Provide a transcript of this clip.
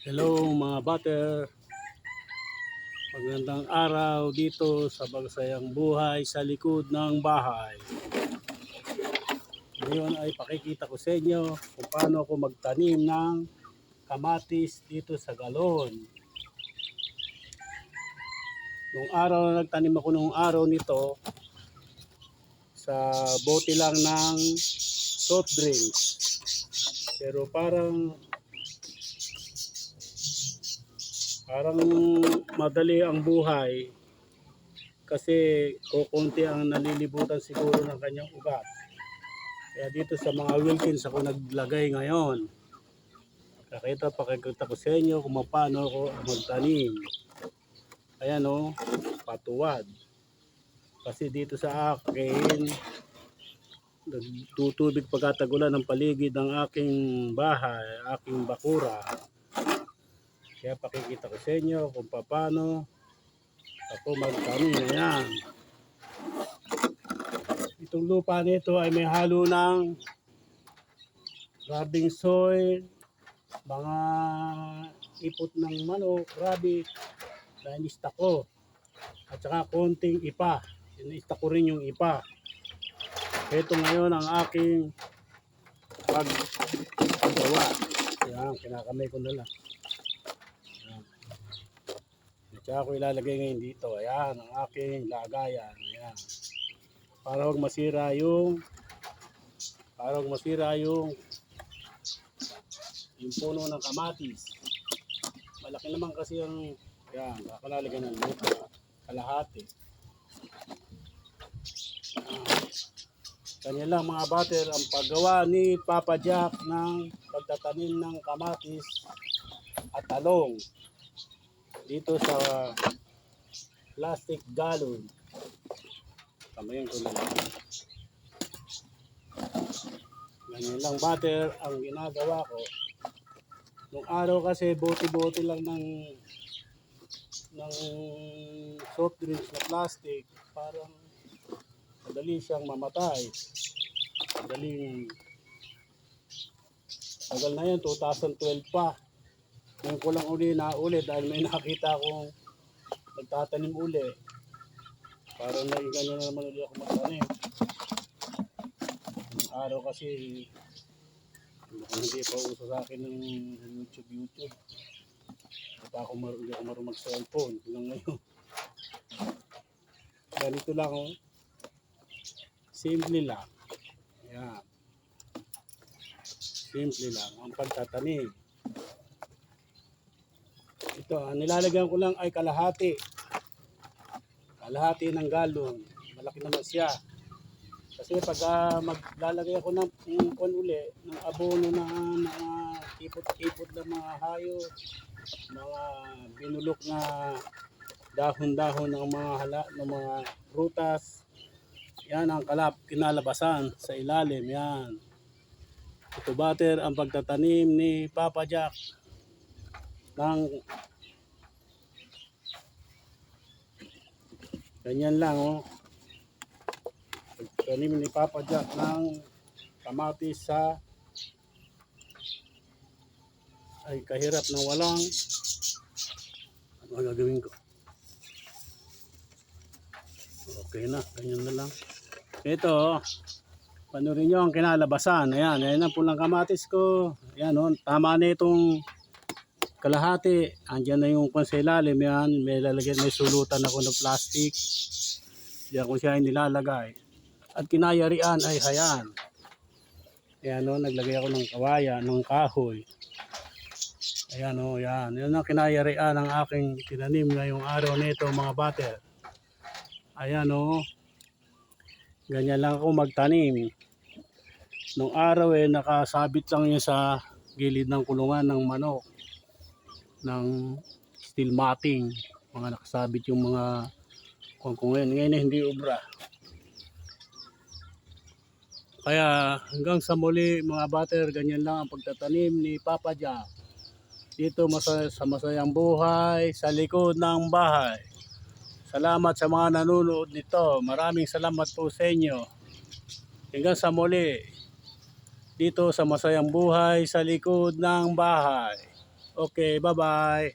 Hello mga butter, magandang araw dito sa bagsayang buhay sa likod ng bahay. Ngayon ay pakikita ko sa inyo kung paano ako magtanim ng kamatis dito sa galon. Nung araw na nagtanim ako nung araw nito, sa bote lang ng soft drinks. Pero parang madali ang buhay kasi kukunti ang nalilibutan siguro ng kanyang ugat. Kaya dito sa mga Wilkins ako naglagay ngayon. Pakikita ko sa inyo kung paano ako magtanim. Ayan o, patuwad. Kasi dito sa akin, nagtutubig pagkatagulan ng paligid ng aking bahay, aking bakura. Kaya pakikita ko sa inyo kung paano ako magtanim. Ayan. Itong lupa nito ay may halo ng rubbing soil, mga ipot ng manok, rabbit, na inista ko. At saka konting ipa. Inista ko rin yung ipa. Ito ngayon ang aking paggawa. Ayan, kinakamay ko na lang. Ayan. At saka ko ilalagay ngayon dito. Ayan, ang aking lagayan. Ayan. Para huwag masira yung puno ng kamatis. Malaki naman kasi yung yan, kakalagyan ng lupa, kalahati. Kanya lang mga butter ang paggawa ni Papa Jack ng pagtatanim ng kamatis at talong dito sa plastic galon. Kamayan ko lang. Ganyan lang butter ang ginagawa ko. Nung araw kasi bote-bote lang ng soft drinks na plastic, parang madali siyang mamatay. Tagal na yan, 2012 pa. Ngayon ko lang uli dahil may nakita akong nagtatanim uli. Parang ganyan na naman ulit ako magtanim. Nung araw kasi hindi pa uso sa akin ng YouTube. Hindi ako marunong mag-cellphone hanggang ngayon. Ganito lang oh. Simple lang. Ayan. Simple lang ang pagtatanim. Ito, ang nilalagyan ko lang ay kalahati. Kalahati ng galon. Malaki naman siya. Kasi pag maglalagay ako ng uli, ng abono na mga ipot-ipot na mga hayop, mga binulok na dahon-dahon ng mga prutas, yan ang kinalabasan sa ilalim. Yan. Ito butter ang pagtatanim ni Papa Jack ng ganyan lang oh. Pagtatanim ni Papa Jack ng kamatis sa ay kahirap ng walang ano gagawin ko. Okay na, ganyan na lang. Ito, panurin nyo ang kinalabasan. Ayan, ayan ang pulang kamatis ko. Ayan, oh, tama na itong kalahati. Andyan na yung konselalim. Yan, may sulutan ako ng plastic. Diyan ko siya nilalagay. At kinayarian ay hayan. Ayan, oh, naglagay ako ng ng kahoy. Ayan, oh, yan. Yan ang kinayarian ng aking tinanim ngayong araw nito mga butter. Ayan o. Ganyan lang ako magtanim. Nung araw nakasabit lang yun sa gilid ng kulungan ng manok. Ng steel matting. Mga nakasabit yung mga kung ngayon hindi obra. Kaya hanggang sa muli mga butter, ganyan lang ang pagtatanim ni Papa Jack. Dito sa masayang buhay, sa likod ng bahay. Salamat sa mga nanonood nito. Maraming salamat po sa inyo. Hanggang sa muli. Dito sa masayang buhay sa likod ng bahay. Okay, bye-bye.